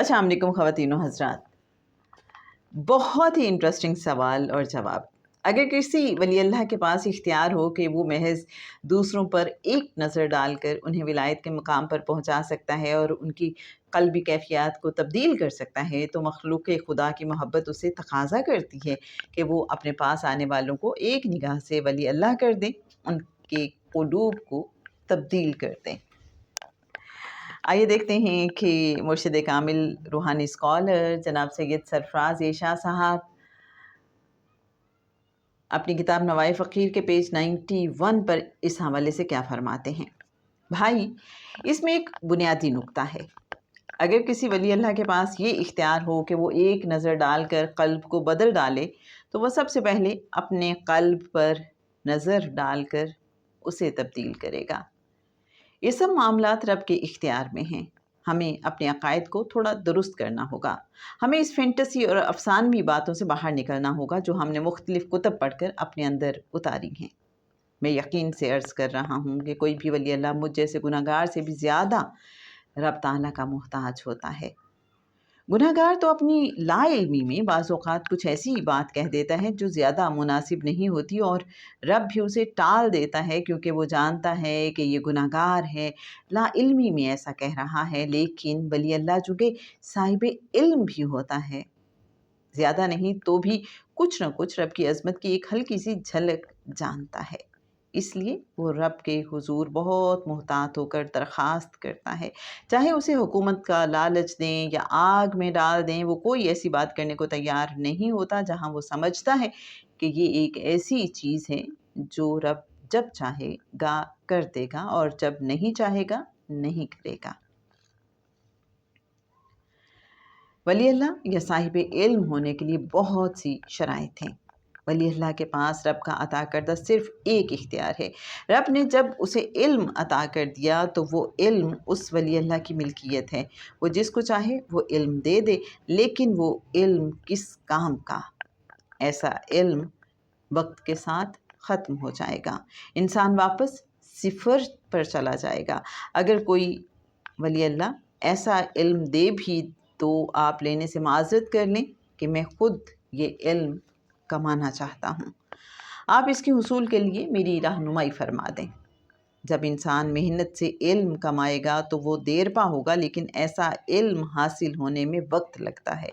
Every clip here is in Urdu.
السلام علیکم خواتین و حضرات، بہت ہی انٹرسٹنگ سوال اور جواب۔ اگر کسی ولی اللہ کے پاس اختیار ہو کہ وہ محض دوسروں پر ایک نظر ڈال کر انہیں ولایت کے مقام پر پہنچا سکتا ہے اور ان کی قلبی کیفیات کو تبدیل کر سکتا ہے، تو مخلوق خدا کی محبت اسے تقاضا کرتی ہے کہ وہ اپنے پاس آنے والوں کو ایک نگاہ سے ولی اللہ کر دیں، ان کے قلوب کو تبدیل کر دیں۔ آئیے دیکھتے ہیں کہ مرشد کامل روحانی اسکالر جناب سید سرفراز شاہ صاحب اپنی کتاب نوائے فقیر کے پیج 91 پر اس حوالے سے کیا فرماتے ہیں۔ بھائی، اس میں ایک بنیادی نکتہ ہے۔ اگر کسی ولی اللہ کے پاس یہ اختیار ہو کہ وہ ایک نظر ڈال کر قلب کو بدل ڈالے، تو وہ سب سے پہلے اپنے قلب پر نظر ڈال کر اسے تبدیل کرے گا۔ یہ سب معاملات رب کے اختیار میں ہیں۔ ہمیں اپنے عقائد کو تھوڑا درست کرنا ہوگا۔ ہمیں اس فینٹسی اور افسانوی باتوں سے باہر نکلنا ہوگا جو ہم نے مختلف کتب پڑھ کر اپنے اندر اتاری ہیں۔ میں یقین سے عرض کر رہا ہوں کہ کوئی بھی ولی اللہ مجھ جیسے گناہ گار سے بھی زیادہ رب تعالیٰ کا محتاج ہوتا ہے۔ گناہ گار تو اپنی لا علمی میں بعض اوقات کچھ ایسی بات کہہ دیتا ہے جو زیادہ مناسب نہیں ہوتی، اور رب بھی اسے ٹال دیتا ہے کیونکہ وہ جانتا ہے کہ یہ گناہ گار ہے، لا علمی میں ایسا کہہ رہا ہے۔ لیکن ولی اللہ چونکہ صاحب علم بھی ہوتا ہے، زیادہ نہیں تو بھی کچھ نہ کچھ رب کی عظمت کی ایک ہلکی سی جھلک جانتا ہے، اس لیے وہ رب کے حضور بہت محتاط ہو کر درخواست کرتا ہے۔ چاہے اسے حکومت کا لالچ دیں یا آگ میں ڈال دیں، وہ کوئی ایسی بات کرنے کو تیار نہیں ہوتا جہاں وہ سمجھتا ہے کہ یہ ایک ایسی چیز ہے جو رب جب چاہے گا کر دے گا اور جب نہیں چاہے گا نہیں کرے گا۔ ولی اللہ یا صاحب علم ہونے کے لیے بہت سی شرائط ہیں۔ ولی اللہ کے پاس رب کا عطا کردہ صرف ایک اختیار ہے۔ رب نے جب اسے علم عطا کر دیا تو وہ علم اس ولی اللہ کی ملکیت ہے۔ وہ جس کو چاہے وہ علم دے دے، لیکن وہ علم کس کام کا؟ ایسا علم وقت کے ساتھ ختم ہو جائے گا، انسان واپس صفر پر چلا جائے گا۔ اگر کوئی ولی اللہ ایسا علم دے بھی تو آپ لینے سے معذرت کر لیں کہ میں خود یہ علم کمانا چاہتا ہوں۔ آپ اس کے حصول کے لیے میری رہنمائی فرما دیں۔ جب انسان محنت سے علم کمائے گا تو وہ دیر پا ہوگا، لیکن ایسا علم حاصل ہونے میں وقت لگتا ہے۔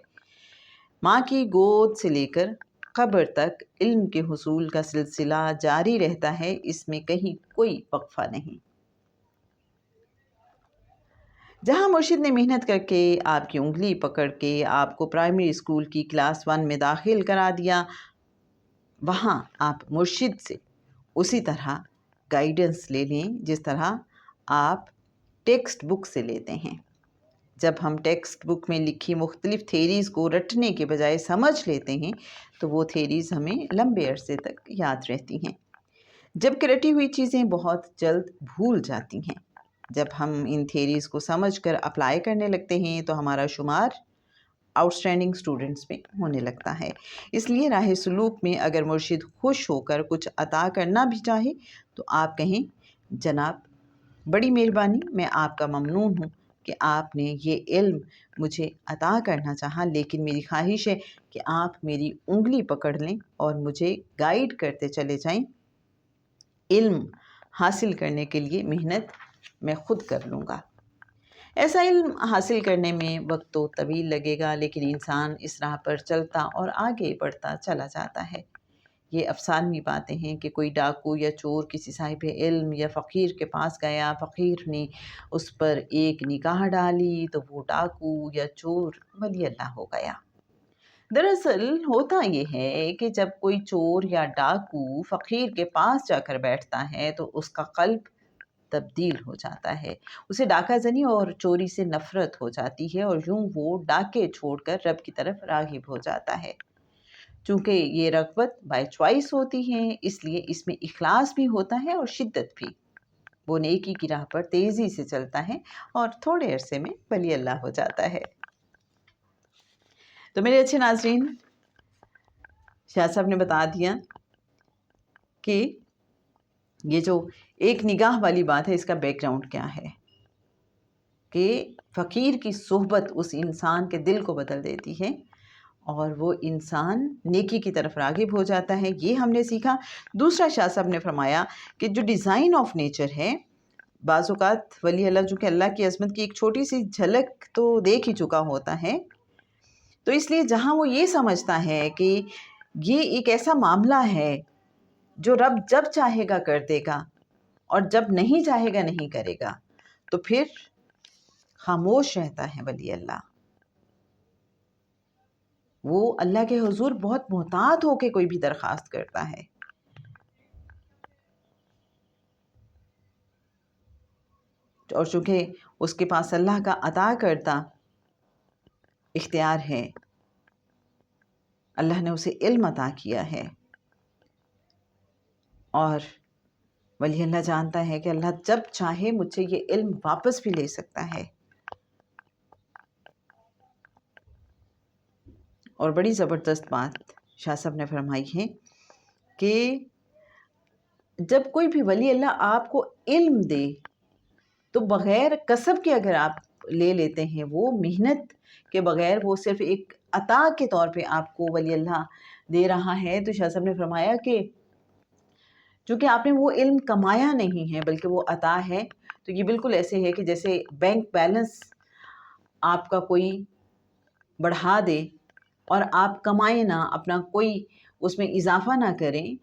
ماں کی گود سے لے کر قبر تک علم کے حصول کا سلسلہ جاری رہتا ہے، اس میں کہیں کوئی وقفہ نہیں۔ جہاں مرشد نے محنت کر کے آپ کی انگلی پکڑ کے آپ کو پرائمری اسکول کی کلاس 1 میں داخل کرا دیا، وہاں آپ مرشد سے اسی طرح گائیڈنس لے لیں جس طرح آپ ٹیکسٹ بک سے لیتے ہیں۔ جب ہم ٹیکسٹ بک میں لکھی مختلف تھیریز کو رٹنے کے بجائے سمجھ لیتے ہیں تو وہ تھیریز ہمیں لمبے عرصے تک یاد رہتی ہیں، جبکہ رٹی ہوئی چیزیں بہت جلد بھول جاتی ہیں۔ جب ہم ان تھیریز کو سمجھ کر اپلائی کرنے لگتے ہیں تو ہمارا شمار آؤٹ اسٹینڈنگ اسٹوڈنٹس میں ہونے لگتا ہے۔ اس لیے راہ سلوک میں اگر مرشد خوش ہو کر کچھ عطا کرنا بھی چاہے تو آپ کہیں، جناب بڑی مہربانی، میں آپ کا ممنون ہوں کہ آپ نے یہ علم مجھے عطا کرنا چاہا، لیکن میری خواہش ہے کہ آپ میری انگلی پکڑ لیں اور مجھے گائیڈ کرتے چلے جائیں۔ علم حاصل کرنے کے لیے محنت میں خود کر لوں گا۔ ایسا علم حاصل کرنے میں وقت تو طویل لگے گا، لیکن انسان اس راہ پر چلتا اور آگے بڑھتا چلا جاتا ہے۔ یہ افسانوی باتیں ہیں کہ کوئی ڈاکو یا چور کسی صاحب علم یا فقیر کے پاس گیا، فقیر نے اس پر ایک نگاہ ڈالی تو وہ ڈاکو یا چور ولی اللہ ہو گیا۔ دراصل ہوتا یہ ہے کہ جب کوئی چور یا ڈاکو فقیر کے پاس جا کر بیٹھتا ہے تو اس کا قلب تبدیل ہو جاتا ہے، اسے ڈاکہ زنی اور چوری سے نفرت ہو جاتی ہے، اور یوں وہ ڈاکے چھوڑ کر رب کی طرف راغب ہو جاتا ہے۔ چونکہ یہ رغبت بائی چوائس ہوتی ہے، اس لیے اس میں اخلاص بھی ہوتا ہے اور شدت بھی۔ وہ نیکی کی راہ پر تیزی سے چلتا ہے اور تھوڑے عرصے میں ولی اللہ ہو جاتا ہے۔ تو میرے اچھے ناظرین، شاہ صاحب نے بتا دیا کہ یہ جو ایک نگاہ والی بات ہے اس کا بیک گراؤنڈ کیا ہے۔ کہ فقیر کی صحبت اس انسان کے دل کو بدل دیتی ہے اور وہ انسان نیکی کی طرف راغب ہو جاتا ہے. یہ ہم نے سیکھا. دوسرا شاہ صاحب نے فرمایا کہ جو ڈیزائن آف نیچر ہے، بعض اوقات ولی اللہ جو کہ اللہ کی عظمت کی ایک چھوٹی سی جھلک تو دیکھ ہی چکا ہوتا ہے، تو اس لیے جہاں وہ یہ سمجھتا ہے کہ یہ ایک ایسا معاملہ ہے جو رب جب چاہے گا کر دے گا اور جب نہیں چاہے گا نہیں کرے گا، تو پھر خاموش رہتا ہے ولی اللہ. وہ اللہ کے حضور بہت محتاط ہو کے کوئی بھی درخواست کرتا ہے. اور چونکہ اس کے پاس اللہ کا عطا کردہ اختیار ہے، اللہ نے اسے علم عطا کیا ہے، اور ولی اللہ جانتا ہے کہ اللہ جب چاہے مجھ سے یہ علم واپس بھی لے سکتا ہے. اور بڑی زبردست بات شاہ صاحب نے فرمائی ہے کہ جب کوئی بھی ولی اللہ آپ کو علم دے تو بغیر کسب کے اگر آپ لے لیتے ہیں، وہ محنت کے بغیر، وہ صرف ایک عطا کے طور پہ آپ کو ولی اللہ دے رہا ہے، تو شاہ صاحب نے فرمایا کہ چونکہ آپ نے وہ علم کمایا نہیں ہے بلکہ وہ عطا ہے، تو یہ بالکل ایسے ہے کہ جیسے بینک بیلنس آپ کا کوئی بڑھا دے اور آپ کمائیں نہ، اپنا کوئی اس میں اضافہ نہ کریں،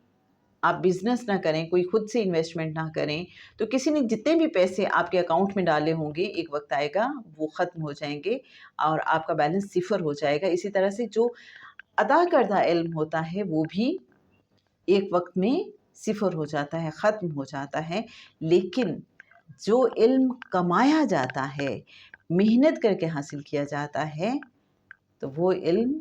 آپ بزنس نہ کریں، کوئی خود سے انویسٹمنٹ نہ کریں، تو کسی نے جتنے بھی پیسے آپ کے اکاؤنٹ میں ڈالے ہوں گے، ایک وقت آئے گا وہ ختم ہو جائیں گے اور آپ کا بیلنس صفر ہو جائے گا. اسی طرح سے جو عطا کردہ علم ہوتا ہے وہ بھی ایک وقت میں صفر ہو جاتا ہے، ختم ہو جاتا ہے. لیکن جو علم کمایا جاتا ہے، محنت کر کے حاصل کیا جاتا ہے، تو وہ علم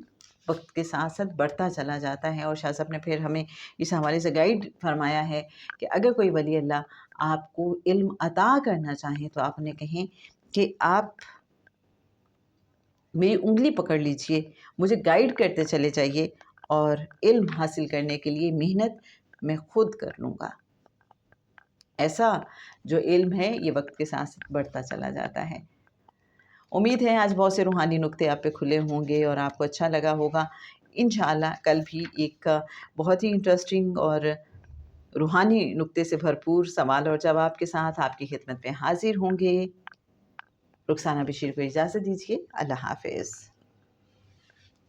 وقت کے ساتھ ساتھ بڑھتا چلا جاتا ہے. اور شاہ صاحب نے پھر ہمیں اس حوالے سے گائیڈ فرمایا ہے کہ اگر کوئی ولی اللہ آپ کو علم عطا کرنا چاہیں تو آپ نے کہیں کہ آپ میری انگلی پکڑ لیجئے، مجھے گائیڈ کرتے چلے جائیے، اور علم حاصل کرنے کے لیے محنت میں خود کر لوں گا. ایسا جو علم ہے یہ وقت کے ساتھ ساتھ بڑھتا چلا جاتا ہے. امید ہے آج بہت سے روحانی نکتے آپ پہ کھلے ہوں گے اور آپ کو اچھا لگا ہوگا. انشاءاللہ کل بھی ایک بہت ہی انٹرسٹنگ اور روحانی نکتے سے بھرپور سوال اور جواب کے ساتھ آپ کی خدمت میں حاضر ہوں گے. رخسانہ بشیر کو اجازت دیجیے. اللہ حافظ.